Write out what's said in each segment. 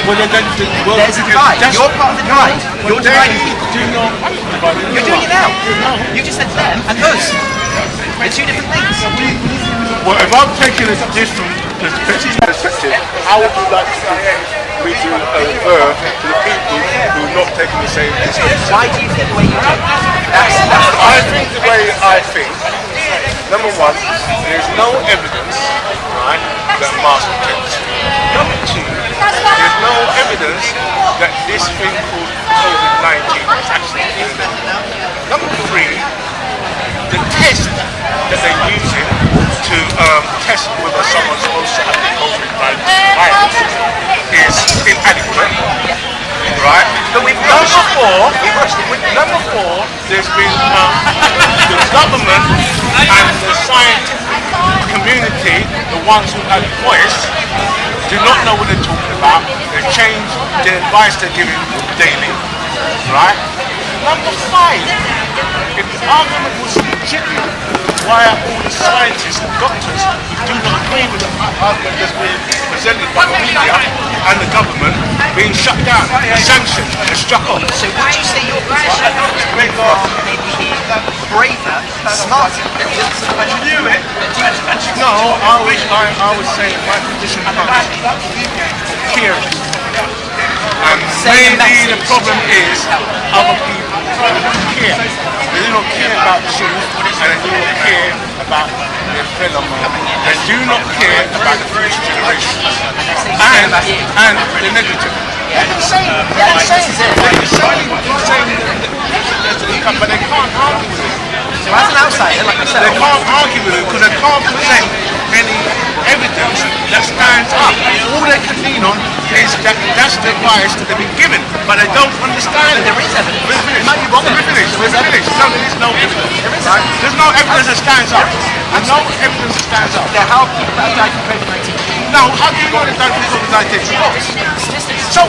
well, There's a divide. You're part of the divide. You're dividing people. You're doing it now. You just said them and us. They're two different things. Well, if I'm taking this from the perspective, how would you like me to refer to the people who are not taking the same position? Why do you think the way you do? I think the way I think, number one, there's no evidence, right, that masks protect. Number two, there's no evidence that this thing called COVID-19 is actually in there. Number three, the test that they're using to test whether someone's supposed to have the COVID-19 virus is inadequate, right? But number four, there's been the government and the scientific community, the ones who have voice, do not know what they're talking about. They change the advice they're giving daily, right? Number five, if the argument was legitimate, why are all the scientists and doctors who do not agree with the argument that's being presented by the media and the government being shut down, sanctioned and struck off? So would you say your position is maybe braver, smarter than the others? No, I would say my position comes here. And maybe the problem is other people don't care. They do not care about truth and they do not care about their fellow man. They do not care about the future generation. And the negative. They're saying but they can't argue with it. So as an outsider, like myself, they can't argue with it because they can't present any evidence that stands up. All they can lean on is that that's the advice that they've been given, but they don't understand it. There is evidence. It might be wrong. No, there is no evidence. Right? There's no evidence that stands up. There's no evidence that stands up. Now, how people that have died from COVID-19? Now, how do you know they've died from COVID-19? So,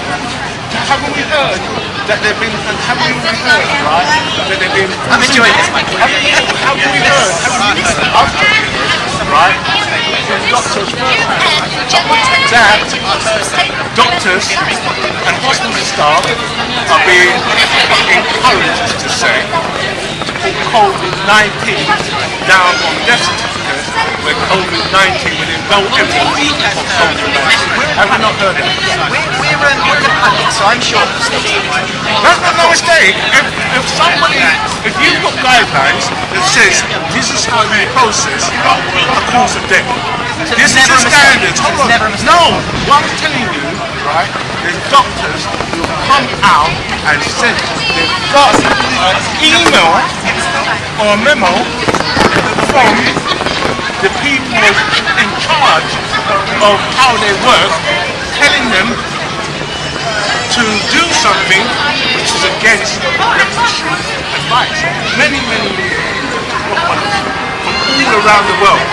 haven't we heard that they've been, and haven't we heard, right, that they've been... I'm enjoying this, Mike. Haven't we heard, right, from doctors that doctors and hospital staff are being encouraged to say to put COVID-19 down on death certificates when COVID-19 within no evidence of COVID-19. Have we not heard it? We're the public, so I'm sure it's That's not no mistake. If you've got guidelines that says this is how you process a cause of death, this is the standard. No, what I'm telling you, right, there's doctors who have come out and said they've got an email or a memo from the people in charge of how they work, telling them to do something which is against revolutionary advice. Many from all around the world.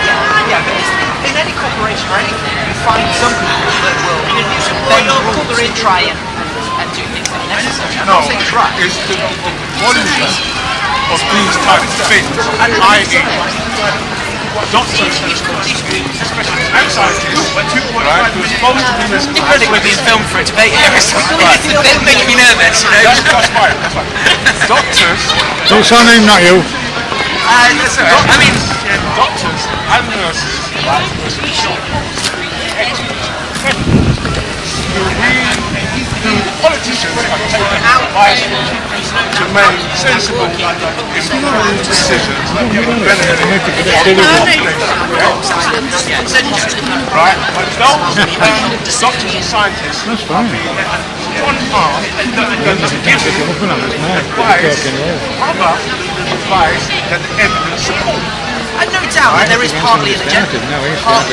Yeah, but in any corporation or anything, you find some people that will bend rules to try and do things that are necessary. I'm not saying it's right. It's the volume of these types of things, i.e. doctors, especially scientists, right, who are supposed to be this... I think we're being filmed for a debate here. It's making me nervous, you know. That's fine. Doctors... Don't sign him, not you. That's all right. I mean... Doctors and nurses, right, who politicians have taken advice to make sensible, informed decisions that benefit right? But those doctors and scientists are being one arm and giving advice that the evidence supports. I no doubt that there is partly an agenda. But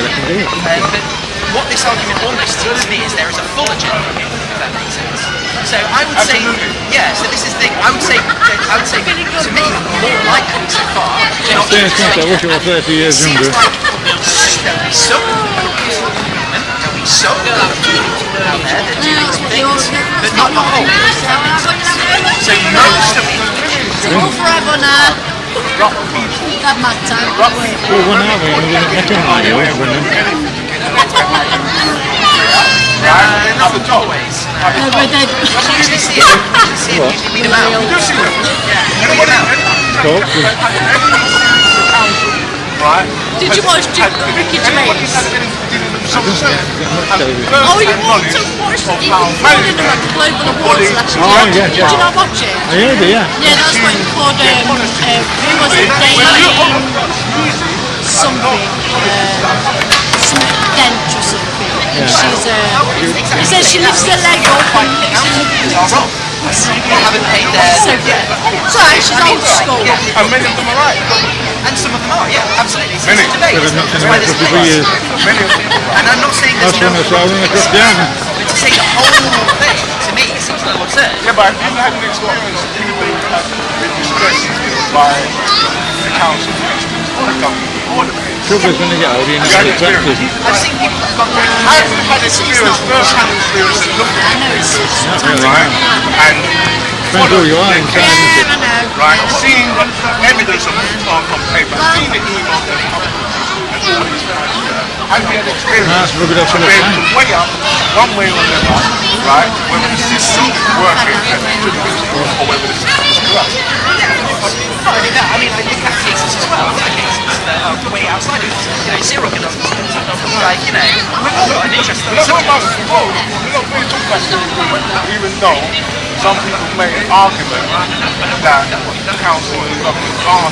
what this argument almost tells me is there is a full agenda, if that makes sense. So I would say, yeah. So this is the thing. I would say to me more likely so far. I wish I was 30 years younger. There'll be some movement. There'll be some people out there that do these things, but not the whole. So most of Go forever now. That matter. Well, when are we? We're going to Right, another job. No, but then... You usually see it. You usually see it. You usually read them out. You see them. Yeah, you read them out. Talk to us. Right? Did you watch Ricky Gervais? Oh, you want to watch it? He was winning the Global Awards last year. Oh, yeah, Did you not watch it? I heard it, yeah. Yeah, that's what it's called, who was it, something, something Dent or something. And she's, he says she lifts her leg up and People haven't paid their... so good. So she's old school. And many of them are right. And some of them are, yeah, absolutely. It's Many. a debate. But I've not seen That's why it there's for 2 years. debates. Many of them are right. And I'm not saying That's there's when I no... saw when I dropped down. But to say the whole thing, to me, seems a little absurd. Yeah, but if you had an experience of people that been distressed by the council, or the government, or the police. Trouble is when they get older, you're not Yeah, attracted. I've seen people who've gone very... I've had experience, first-hand experience of looking I at know it's Not really. right, and Depends who you are inside. yeah, I know. right, seeing evidence of on paper, seeing the emails that come and all these things. I've had experience Nice, rub it off of on the being sand. to weigh up one way or another, right, whether the system is working as it should be, or whether the system is corrupt. Not only that, I mean, I look at cases as well. Other cases that are way outside of this. You know, serial killers. Like, you know, we've all got an interest in Some of some us, we're not really talking about serial even though some people make an argument that the council and the government are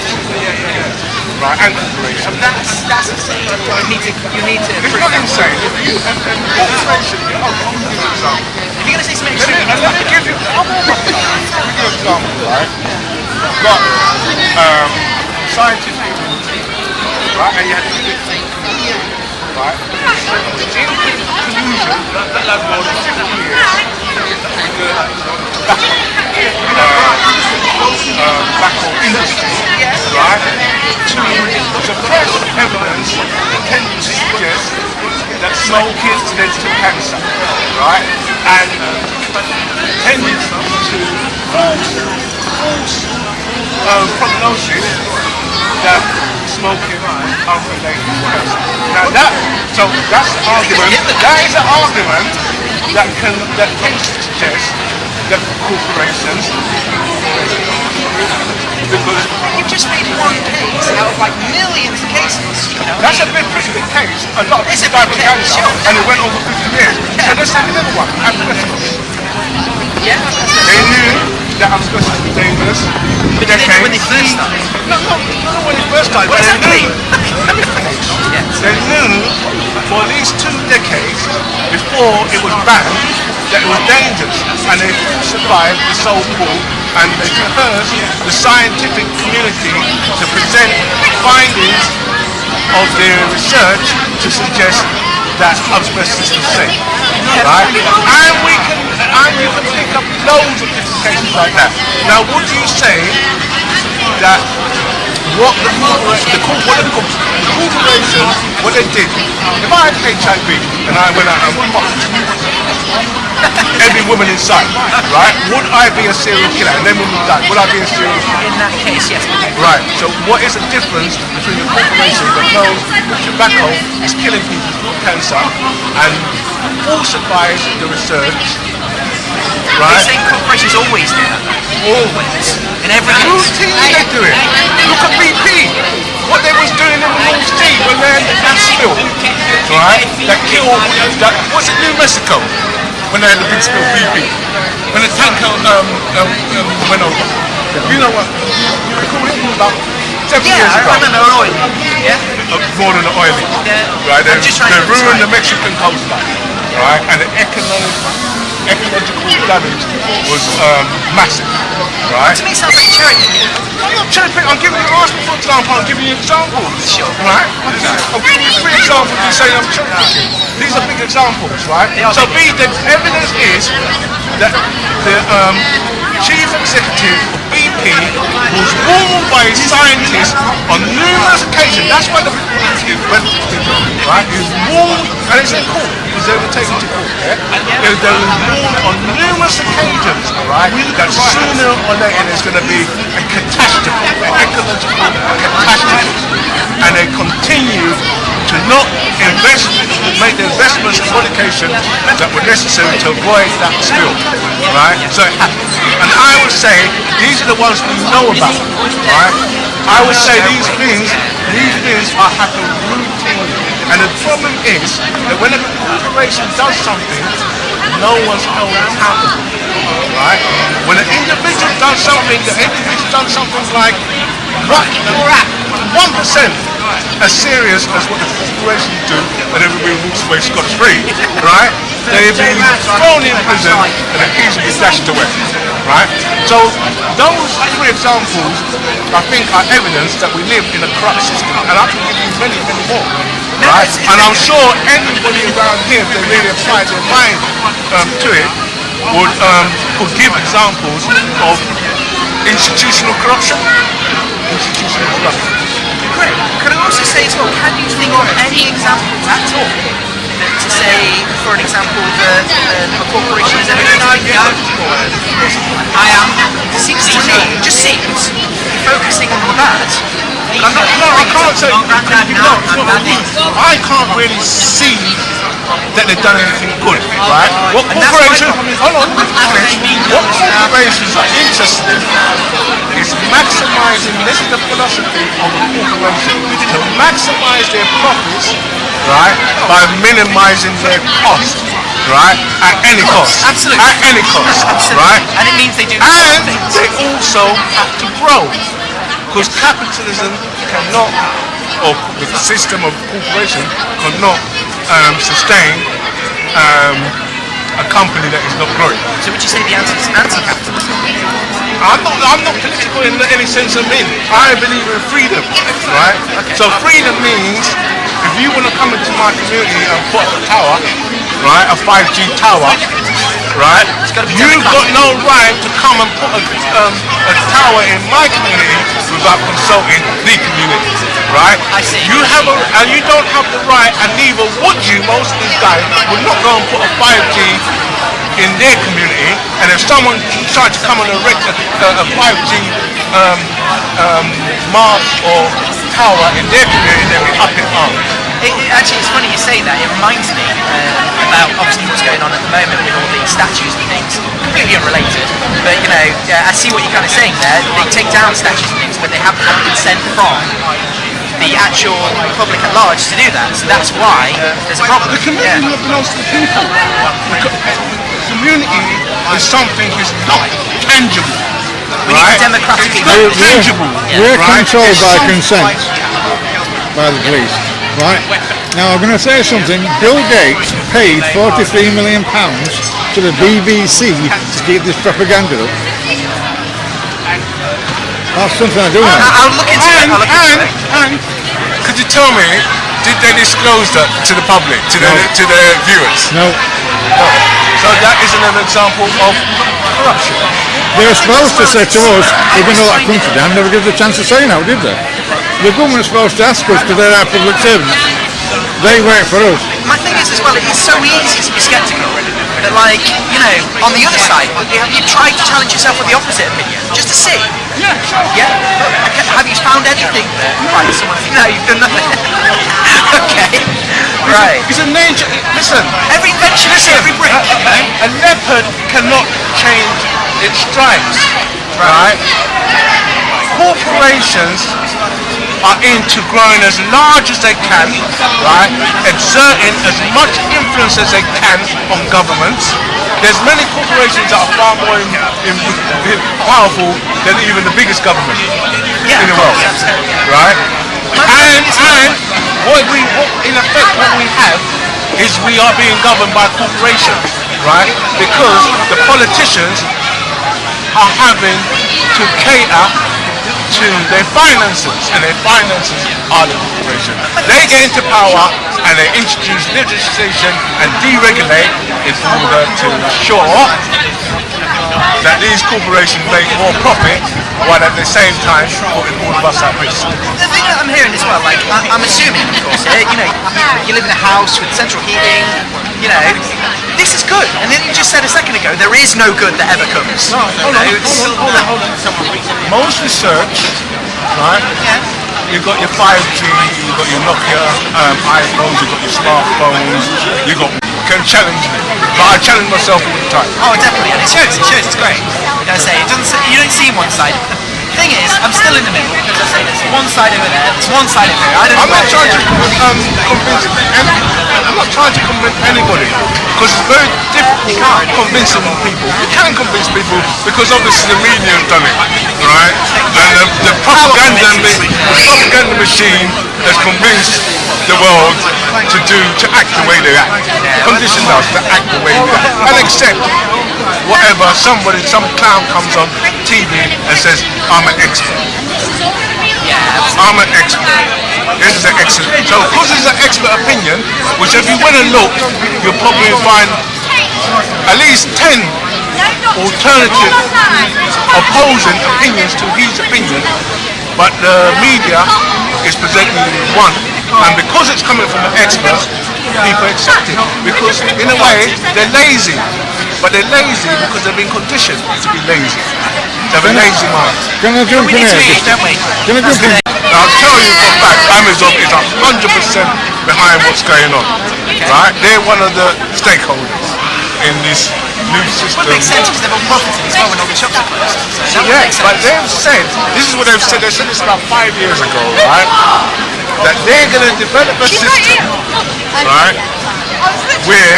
right, and corporations. That's insane. You need to It's prove not that. insane. If you, and corporation, I'll give you an example. If you're going to say something Let extreme, me give you an example, right? You've got scientific, right, and you had to right? In conclusion, for 50 years, backhoe industry, right, to suppress evidence that tends to suggest that smoking leads to cancer, right, and tended to false prognosis that smoking unrelated to cancer. Now that's the argument. That is an argument that can suggest that corporations, because you've just made one case out of like millions of cases. You know? that's a pretty big case. A lot of It's people a died big of case, cancer, sure. and it went over 50 years. So let's take another one. Asbestos. Yeah. They knew that asbestos was dangerous. But they didn't know when they first started. Not when they first started. What but does that they mean? knew. Yes. They knew for at least 2 decades before it was banned that it was dangerous, and they survived the so-called, and they coerced the scientific community to present findings of their research to suggest that asbestos was safe, right? And you can pick up loads of different cases like that. Now, would you say that what the corporation, what they did, if I had HIV and I went out and popped every woman in sight, right, would I be a serial killer? And then when we died, would I be a serial killer? In that case, yes. Right, so what is the difference between the corporation that knows that tobacco is killing people with cancer and falsifies the research, They're right? saying corporations always do that. Always. In every case. Routinely they do it. Look at BP, what they was doing in the North Sea when they had the gas spill, right? That killed, what's it, New Mexico, when they had the big spill, BP, when the tanker went over. You know what, you recall it about 7 years Yeah, ago. I remember oil. Yeah. More than the oily, Yeah. right? I'm just trying They to ruined the describe. Mexican coastline, right? And the ecological damage was massive, right? To me, it sounds like charity. I'm not trying to pick, I'm giving you, ask me for example, I'm giving you examples. Sure. Right? I'm giving you 3 examples and saying I'm cherry picking. These are big examples, right? They are So big. the evidence is that the chief executive of BP was warned by scientists on numerous occasions. That's why the right? He was warned, and it's in court, because they were taken to court, yeah? They were warned on numerous occasions, right, that sooner or later there's going to be a catastrophe, an ecological catastrophe, and they continue to not invest make the investments in education that were necessary to avoid that spill, right? So it happened. And I would say these are the ones we know about, right? I would say these things are happening routinely. And the problem is that when a corporation does something, no one's held accountable, right? When an individual does something, like 1% as serious as what the corporations do, and everybody walks away scot-free, right? They've been thrown in prison and they're easily dashed away, right? So those three examples, I think, are evidence that we live in a corrupt system, and I can give you many, many more, right? And I'm sure anybody around here, if they really apply their mind to it, would give examples of institutional corruption. Great. Could I also say as well, can you think of any examples at all to say, for an example, that a corporation has ever done something good? I am. Seems to me, it just seems, focusing on the bad. I can't say I can't really see that they've done anything good, right? What corporations are interested in is maximising, this is the philosophy of a corporation, to maximise their profits, right, by minimising their cost, right, at any cost. Absolutely. At any cost, right? And it means they do And they also have to grow. Because capitalism cannot, or the system of corporation cannot sustain a company that is not growing. So would you say the answer is anti-capitalism? I'm not political in any sense of mean. I believe in freedom, right? Okay. So freedom means if you want to come into my community and put up a tower, right, a 5G tower, right, you've got no right to come and put a tower in my community without consulting the community, right? I see. And you don't have the right, and neither would you. Most of these guys would not go and put a 5G in their community, and if someone tried to come and erect a 5G mast or tower in their community, they'd be up in arms. Actually, it's funny you say that. It reminds me about obviously what's going on at the moment with all these statues and things. Completely unrelated, but you know, I see what you're kind of saying there. They take down statues and things, but they haven't had consent from the actual public at large to do that. So that's why there's a problem. The community belongs to the people. The community is something that's not tangible. We need to democratically It's not tangible. We're right? controlled It's by something consent, by the police, right? Now I'm going to say something. Bill Gates paid £43 million to the BBC to keep this propaganda up. That's something I do know. I'll look into it. And could you tell me, did they disclose that to the public, to the viewers? No. So that isn't an example of corruption. They were supposed to say to us, we're going to let country down, never give us a chance to say now, did they? The government was supposed to ask us because they're our public servants. They work for us. My thing is as well, it is so easy to be sceptical. But like, you know, on the other side, have you tried to challenge yourself with the opposite opinion? Just to see? Yeah, sure. Yeah? Okay. Have you found anything that like someone no, you've done nothing. Okay. Right. It's a nature. Listen. Every invention is every brick. A leopard cannot change its stripes, right? Corporations are into growing as large as they can, right? Exerting as much influence as they can on governments. There's many corporations that are far more powerful than even the biggest government in the world, right? And what in effect what we have is we are being governed by corporations, right? Because the politicians are having to cater to their finances, and their finances are the corporation. They get into power and they introduce legislation and deregulate in order to ensure that these corporations make more profit while at the same time putting all of us at risk. The thing that I'm hearing as well, like, I'm assuming, of course, you know, you live in a house with central heating, you know, this is good. And then you just said a second ago, there is no good that ever comes. No, hold on. Most research, right, Yeah. you've got your 5G, you've got your Nokia iPhones, you've got your smartphones, you can challenge me. But I challenge myself all the time. Oh, definitely, and it shows, it's great. Like I say, you don't see one side. The thing is, I'm still in the middle, because I say there's one side over there, there's one side over here. I'm not trying to convince anybody, because it's very difficult convincing people. You can convince people because obviously the media have done it, right? And the propaganda machine has convinced the world to act the way they act, conditioned us to act the way we act, and accept whatever some clown comes on TV and says, I'm an expert. I'm an expert. This is an expert. So because it's an expert opinion, which if you went and looked, you'll probably find at least 10 alternative opposing opinions to his opinion, but the media is presenting one. And because it's coming from an expert, people accept it. Because in a way, they're lazy. But they're lazy because they've been conditioned to be lazy. They have a lazy mind. Can I jump We in need to here? eat, don't we? Can I jump in? Now, I'll tell you for a fact, Amazon is 100% behind what's going on. Right? They're one of the stakeholders in this new system. Well, it makes sense because they're all profiting as well when all the shops are closed. So that would Yeah, make but sense. they've said, this is what they've said this about 5 years ago, right? That they're going to develop a system, right, where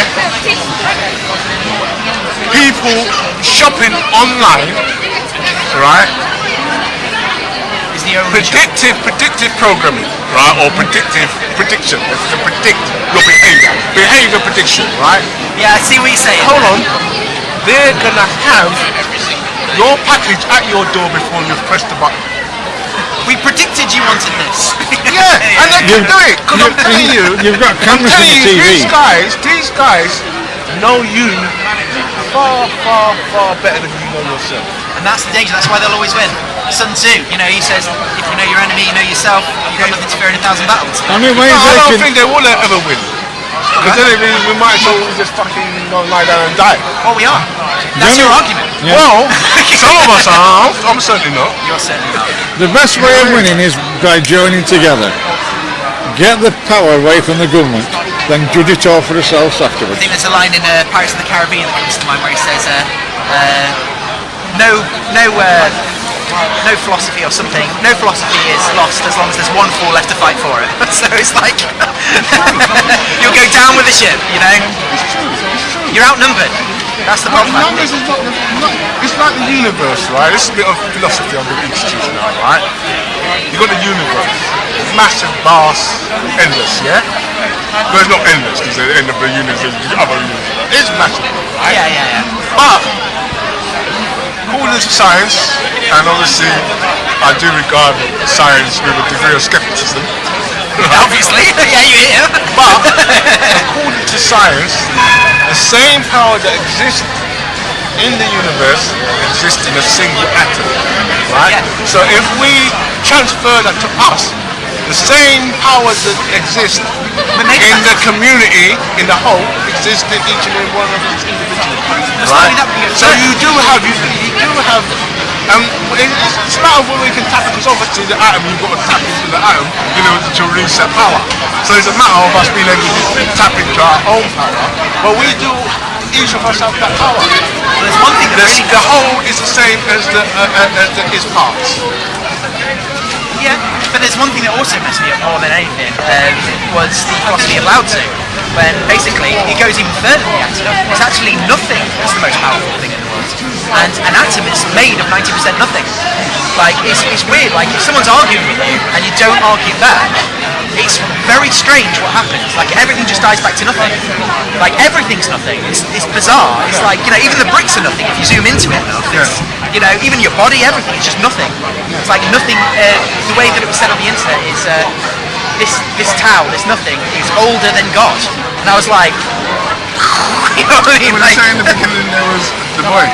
people shopping online, right, Is the only shop. predictive programming, right, or prediction, to predict your behavior prediction, right? Yeah, I see what you're saying. Hold on, they're going to have your package at your door before you've pressed the button. We predicted you wanted this. Yeah, and they can do it, because I'm telling you, You've got cameras on telling the you, TV. these guys know you far, far, far better than you know yourself. And that's the danger, that's why they'll always win. Sun Tzu, he says, if you know your enemy, you know yourself, you've got nothing to fear in 1,000 battles. How many ways No, I they don't can... think they will ever win. Because then we might as well just fucking lie down and die. Oh, we are. That's your argument. Yeah. Well, some of us are. I'm certainly not. You're certainly not. The best way of winning is by joining together. Get the power away from the government, then judge it all for yourselves I afterwards. think there's a line in Pirates of the Caribbean that comes to mind where he says, no philosophy or something. No philosophy is lost as long as there's one fool left to fight for it. So it's like you'll go down with the ship, You're outnumbered. That's the problem. Numbers is it's like the universe, right? This is a bit of philosophy I'm going to introduce now, right? You've got the universe. Massive, vast, endless, yeah? Well, it's not endless because at the end of the universe there's other universe. It's massive, right? Yeah. But according to science, and obviously I do regard science with a degree of skepticism. Obviously, yeah, you hear. But according to science, the same power that exists in the universe exists in a single atom, right? Yeah. So if we transfer that to us, the same powers that exist in the community, in the whole, exist in each and every one of us individually. Right? So you do have, it's a matter of whether we can tap it, because obviously the atom, you've got to tap into the atom, to reset power. So it's a matter of us being able to tap into our own power, but we do, each of us have that power. There's one thing that really The whole is the same as the its parts. Yeah, but there's one thing that also messed me up more than anything, was the philosophy of Lao Tzu, when basically it goes even further than the atom. It's actually nothing that's the most powerful thing in the world. And an atom is made of 90% nothing. Like, it's weird, like if someone's arguing with you and you don't argue back, it's very strange what happens. Like everything just dies back to nothing. Like everything's nothing. It's bizarre. It's like, even the bricks are nothing if you zoom into it enough. It's, even your body, everything, it's just nothing. It's like nothing, the way that it was said on the internet is, this Tao, this nothing, is older than God. And I was like, you know what I mean? When Like, you say in the beginning there was the void,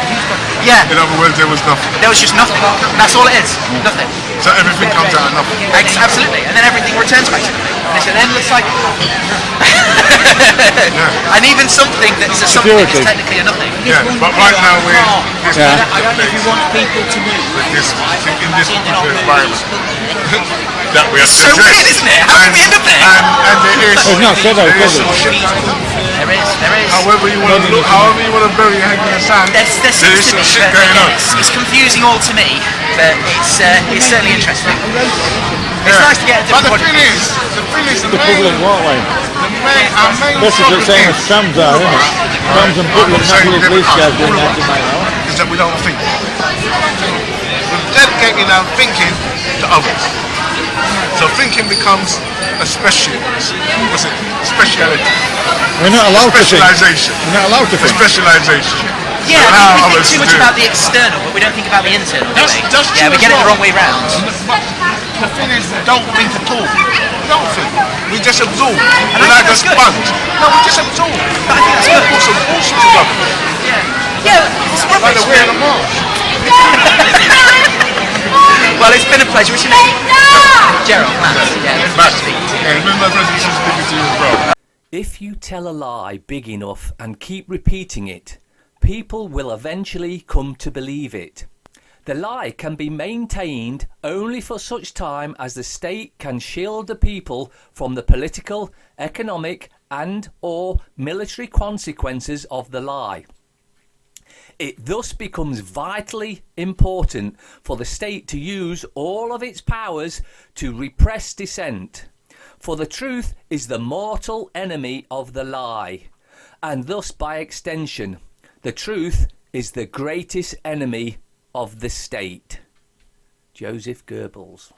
yeah, in other words there was nothing. there was just nothing. That's all it is. Nothing. So everything comes out of nothing. Absolutely, and then everything returns back to nothing. And it's an endless cycle. And even something that's a something is technically a nothing. Yeah, but right now we're I don't know if you want people to move. in this particular environment that we have to So address. weird, isn't it? How did we end up there? And there is. It's not said out, there is is it? some shit going on. There is. However you want to look, however you want to bury your head in the sand, There there seems is to some be, shit but going on. it's confusing all to me, but it's certainly interesting. It's nice to get a But different the thing is, the The public main, walkway. our main Basically the same as trams are, isn't it? Trams and public national police cars doing that tonight now. is that we don't think. We're dedicating our thinking to others. So thinking becomes a speciality. We're not allowed to think. Specialization. We're not allowed to A think. specialization. Yeah, So I how think we others think too much do. about the external, but we don't think about the internal. do we? That's Yeah, we true get as it the well. wrong way round. But the thing is, we don't think at all. We don't think. We just absorb. I We're think like a that's good. sponge. No, we just absorb. But I think that's good. All sorts of rubbish. Yeah, it's Like rubbish. the weird and marsh. Well, it's been a pleasure. What's your name? Gerald. Matt. Yeah, Matt. Yeah, remember my presence is speaking to you as well. If you tell a lie big enough and keep repeating it, people will eventually come to believe it. The lie can be maintained only for such time as the state can shield the people from the political, economic and/or military consequences of the lie. It thus becomes vitally important for the state to use all of its powers to repress dissent. For the truth is the mortal enemy of the lie, and thus by extension, the truth is the greatest enemy of the state. Joseph Goebbels.